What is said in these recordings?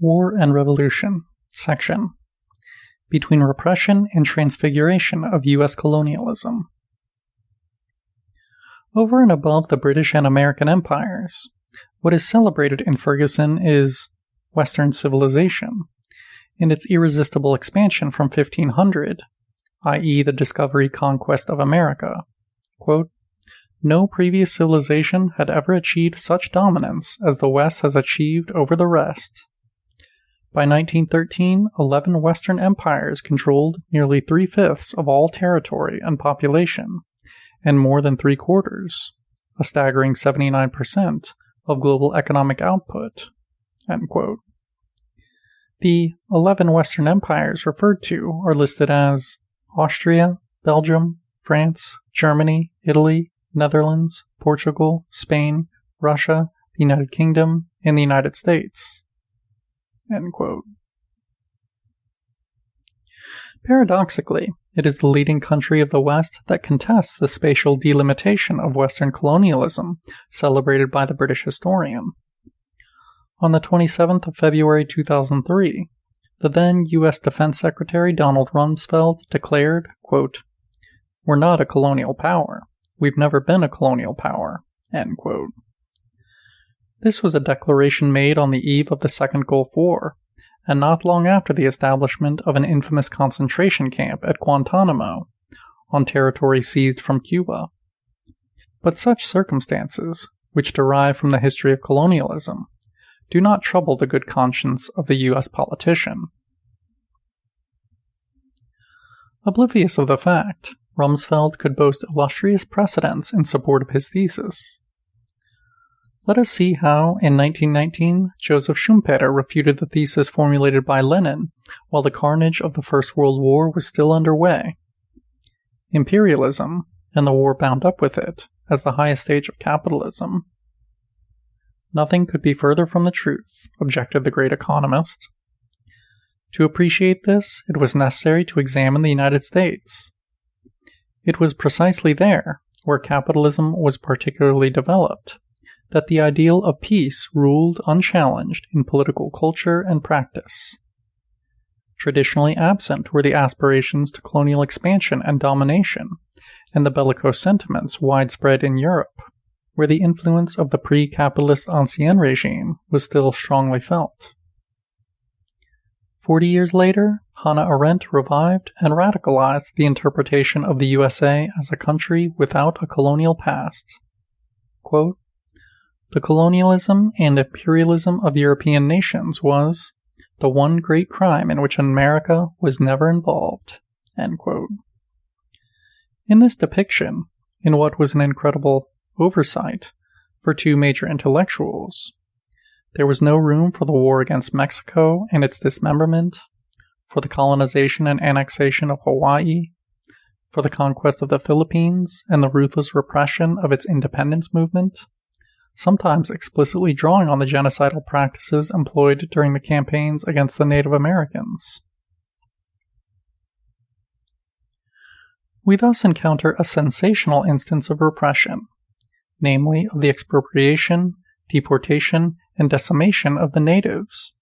War and Revolution, section. Between Repression and Transfiguration of U.S. Colonialism. Over and above the British and American empires, what is celebrated in Ferguson is Western civilization, and its irresistible expansion from 1500, i.e. the discovery conquest of America. Quote, "No previous civilization had ever achieved such dominance as the West has achieved over the rest." By 1913, 11 Western empires controlled nearly 3/5 of all territory and population, and more than 3/4, a staggering 79%, of global economic output. End quote. The 11 Western empires referred to are listed as Austria, Belgium, France, Germany, Italy, Netherlands, Portugal, Spain, Russia, the United Kingdom, and the United States. End quote. Paradoxically, it is the leading country of the West that contests the spatial delimitation of Western colonialism celebrated by the British historian. On the 27th of February 2003, the then U.S. Defense Secretary Donald Rumsfeld declared, quote, "We're not a colonial power. We've never been a colonial power." End quote. This was a declaration made on the eve of the Second Gulf War, and not long after the establishment of an infamous concentration camp at Guantanamo, on territory seized from Cuba. But such circumstances, which derive from the history of colonialism, do not trouble the good conscience of the U.S. politician. Oblivious of the fact, Rumsfeld could boast illustrious precedents in support of his thesis. Let us see how, in 1919, Joseph Schumpeter refuted the thesis formulated by Lenin while the carnage of the First World War was still underway. Imperialism, and the war bound up with it, as the highest stage of capitalism. Nothing could be further from the truth, objected the great economist. To appreciate this, it was necessary to examine the United States. It was precisely there, where capitalism was particularly developed, that the ideal of peace ruled unchallenged in political culture and practice. Traditionally absent were the aspirations to colonial expansion and domination, and the bellicose sentiments widespread in Europe, where the influence of the pre-capitalist Ancien regime was still strongly felt. 40 years later, Hannah Arendt revived and radicalized the interpretation of the USA as a country without a colonial past. Quote, "The colonialism and imperialism of European nations was the one great crime in which America was never involved." End quote. In this depiction, in what was an incredible oversight for two major intellectuals, there was no room for the war against Mexico and its dismemberment, for the colonization and annexation of Hawaii, for the conquest of the Philippines and the ruthless repression of its independence movement, sometimes explicitly drawing on the genocidal practices employed during the campaigns against the Native Americans. We thus encounter a sensational instance of repression, namely of the expropriation, deportation, and decimation of the natives,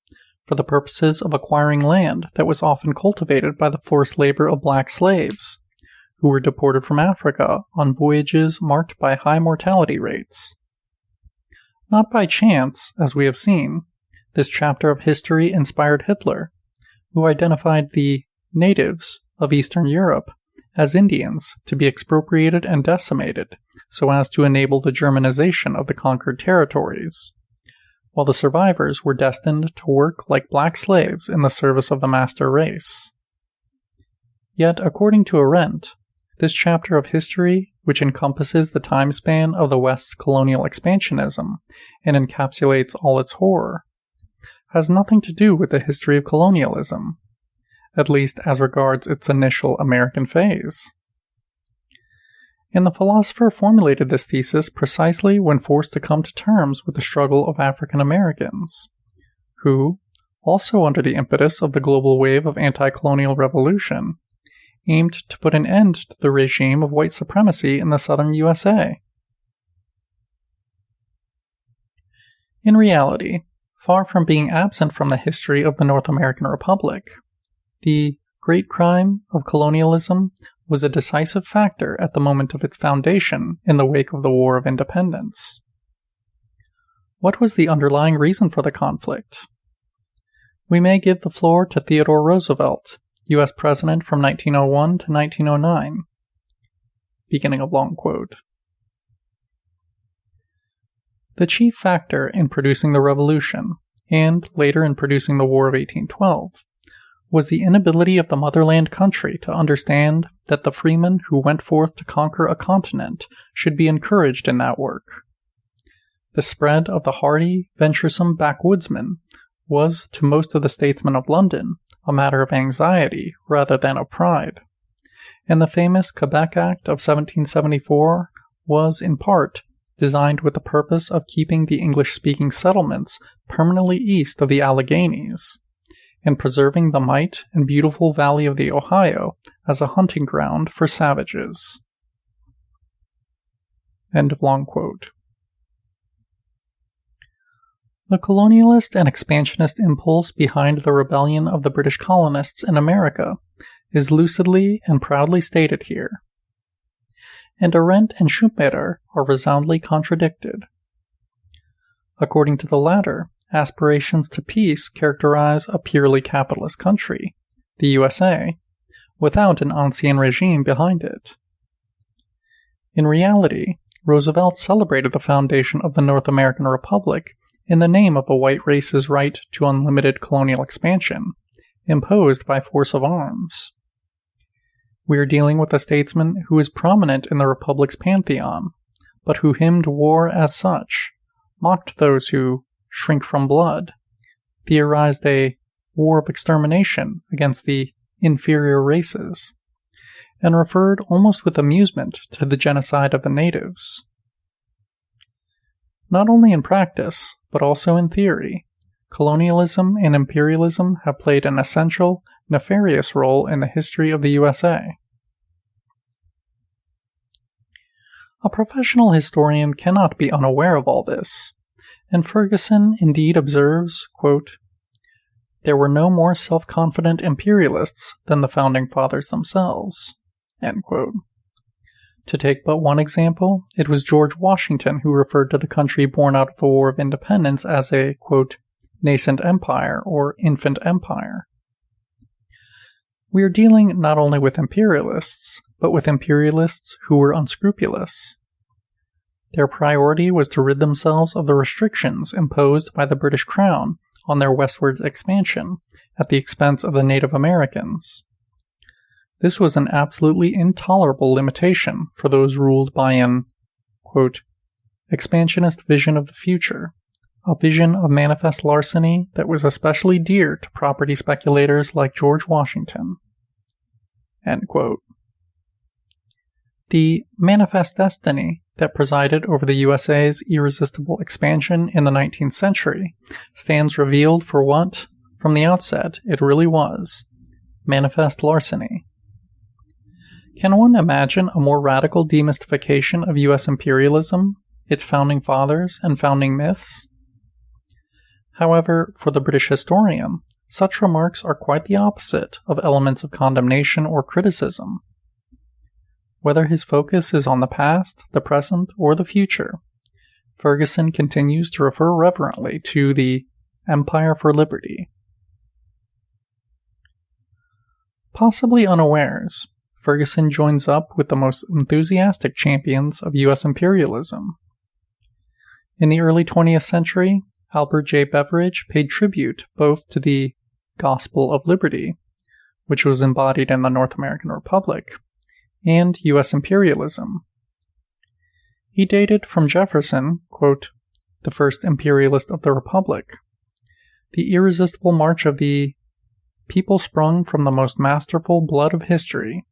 for the purposes of acquiring land that was often cultivated by the forced labor of black slaves, who were deported from Africa on voyages marked by high mortality rates. Not by chance, as we have seen, this chapter of history inspired Hitler, who identified the natives of Eastern Europe as Indians to be expropriated and decimated so as to enable the Germanization of the conquered territories, while the survivors were destined to work like black slaves in the service of the master race. Yet, according to Arendt, this chapter of history, which encompasses the time span of the West's colonial expansionism and encapsulates all its horror, has nothing to do with the history of colonialism, at least as regards its initial American phase. And the philosopher formulated this thesis precisely when forced to come to terms with the struggle of African Americans, who, also under the impetus of the global wave of anti-colonial revolution, aimed to put an end to the regime of white supremacy in the southern USA. In reality, far from being absent from the history of the North American Republic. The great crime of colonialism was a decisive factor at the moment of its foundation in the wake of the War of Independence. What was the underlying reason for the conflict? We may give the floor to Theodore Roosevelt, U.S. President from 1901 to 1909. Beginning of long quote. The chief factor in producing the Revolution, and later in producing the War of 1812, was the inability of the motherland country to understand that the freemen who went forth to conquer a continent should be encouraged in that work. The spread of the hardy, venturesome backwoodsman was, to most of the statesmen of London, a matter of anxiety rather than of pride, and the famous Quebec Act of 1774 was, in part, designed with the purpose of keeping the English-speaking settlements permanently east of the Alleghenies, and preserving the might and beautiful valley of the Ohio as a hunting ground for savages. End of long quote. The colonialist and expansionist impulse behind the rebellion of the British colonists in America is lucidly and proudly stated here, and Arendt and Schumpeter are resoundly contradicted. According to the latter, aspirations to peace characterize a purely capitalist country, the USA, without an ancien regime behind it. In reality, Roosevelt celebrated the foundation of the North American Republic in the name of the white race's right to unlimited colonial expansion, imposed by force of arms. We are dealing with a statesman who is prominent in the Republic's pantheon, but who hymned war as such, mocked those who shrink from blood, theorized a war of extermination against the inferior races, and referred almost with amusement to the genocide of the natives. Not only in practice, but also in theory, colonialism and imperialism have played an essential, nefarious role in the history of the USA. A professional historian cannot be unaware of all this, and Ferguson indeed observes, quote, "There were no more self-confident imperialists than the Founding Fathers themselves." End quote. To take but one example, it was George Washington who referred to the country born out of the War of Independence as a, quote, "nascent empire" or infant empire. We are dealing not only with imperialists, but with imperialists who were unscrupulous. Their priority was to rid themselves of the restrictions imposed by the British Crown on their westward expansion at the expense of the Native Americans. This was an absolutely intolerable limitation for those ruled by an, quote, "expansionist vision of the future, a vision of manifest larceny that was especially dear to property speculators like George Washington." End quote. The manifest destiny that presided over the USA's irresistible expansion in the 19th century stands revealed for what, from the outset, it really was: manifest larceny. Can one imagine a more radical demystification of U.S. imperialism, its founding fathers and founding myths? However, for the British historian, such remarks are quite the opposite of elements of condemnation or criticism. Whether his focus is on the past, the present, or the future, Ferguson continues to refer reverently to the Empire for Liberty. Possibly unawares, Ferguson joins up with the most enthusiastic champions of U.S. imperialism. In the early 20th century, Albert J. Beveridge paid tribute both to the Gospel of Liberty, which was embodied in the North American Republic, and U.S. imperialism. He dated from Jefferson, quote, "the first imperialist of the Republic, the irresistible march of the people sprung from the most masterful blood of history,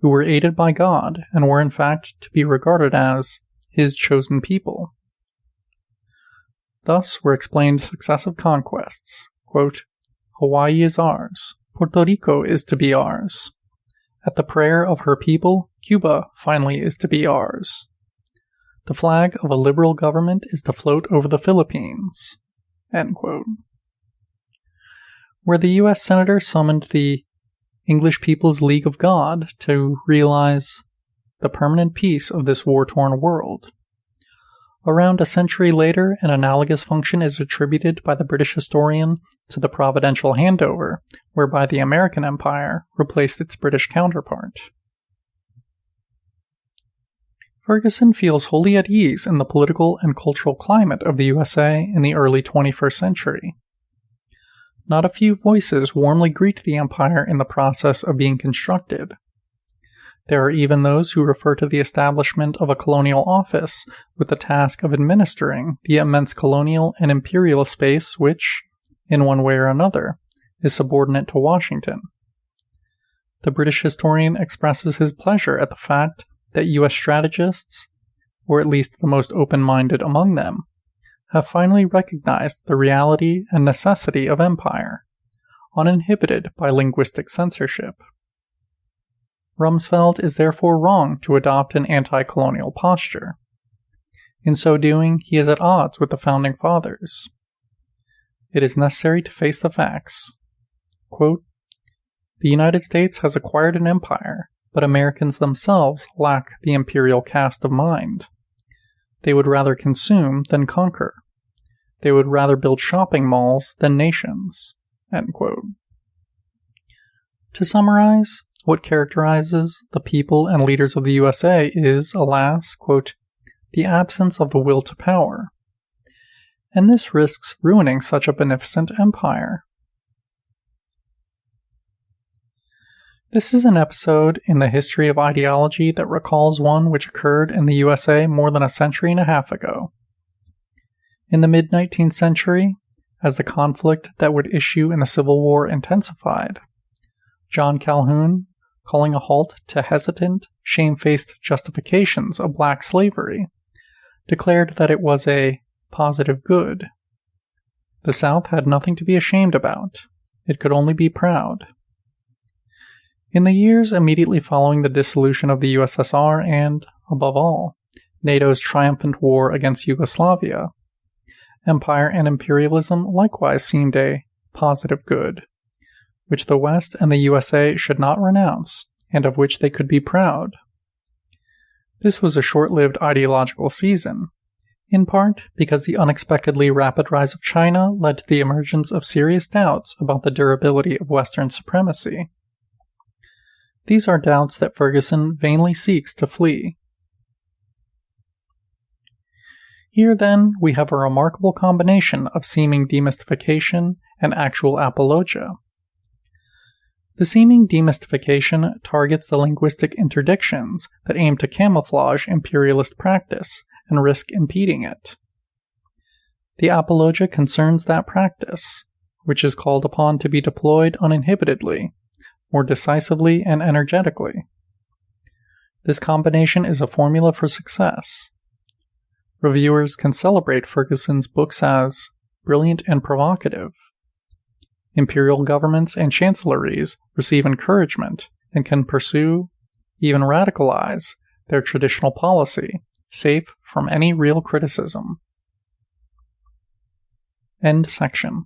who were aided by God and were in fact to be regarded as His chosen people." Thus were explained successive conquests, quote, "Hawaii is ours, Puerto Rico is to be ours. At the prayer of her people, Cuba finally is to be ours. The flag of a liberal government is to float over the Philippines." End quote. Where the U.S. Senator summoned the English People's League of God to realize the permanent peace of this war-torn world. Around a century later, an analogous function is attributed by the British historian to the providential handover, whereby the American Empire replaced its British counterpart. Ferguson feels wholly at ease in the political and cultural climate of the USA in the early 21st century. Not a few voices warmly greet the empire in the process of being constructed. There are even those who refer to the establishment of a colonial office with the task of administering the immense colonial and imperial space which, in one way or another, is subordinate to Washington. The British historian expresses his pleasure at the fact that U.S. strategists, or at least the most open-minded among them, have finally recognized the reality and necessity of empire, uninhibited by linguistic censorship. Rumsfeld is therefore wrong to adopt an anti-colonial posture. In so doing, he is at odds with the Founding Fathers. It is necessary to face the facts. Quote, "The United States has acquired an empire, but Americans themselves lack the imperial cast of mind. They would rather consume than conquer. They would rather build shopping malls than nations." End quote. To summarize, what characterizes the people and leaders of the USA is, alas, quote, "the absence of the will to power." And this risks ruining such a beneficent empire. This is an episode in the history of ideology that recalls one which occurred in the USA more than a century and a half ago. In the mid-19th century, as the conflict that would issue in the Civil War intensified, John Calhoun, calling a halt to hesitant, shamefaced justifications of black slavery, declared that it was a positive good. The South had nothing to be ashamed about. It could only be proud. In the years immediately following the dissolution of the USSR and, above all, NATO's triumphant war against Yugoslavia, empire and imperialism likewise seemed a positive good, which the West and the USA should not renounce, and of which they could be proud. This was a short-lived ideological season, in part because the unexpectedly rapid rise of China led to the emergence of serious doubts about the durability of Western supremacy. These are doubts that Ferguson vainly seeks to flee. Here, then, we have a remarkable combination of seeming demystification and actual apologia. The seeming demystification targets the linguistic interdictions that aim to camouflage imperialist practice and risk impeding it. The apologia concerns that practice, which is called upon to be deployed uninhibitedly, more decisively and energetically. This combination is a formula for success. Reviewers can celebrate Ferguson's books as brilliant and provocative. Imperial governments and chancelleries receive encouragement and can pursue, even radicalize, their traditional policy, safe from any real criticism. End section.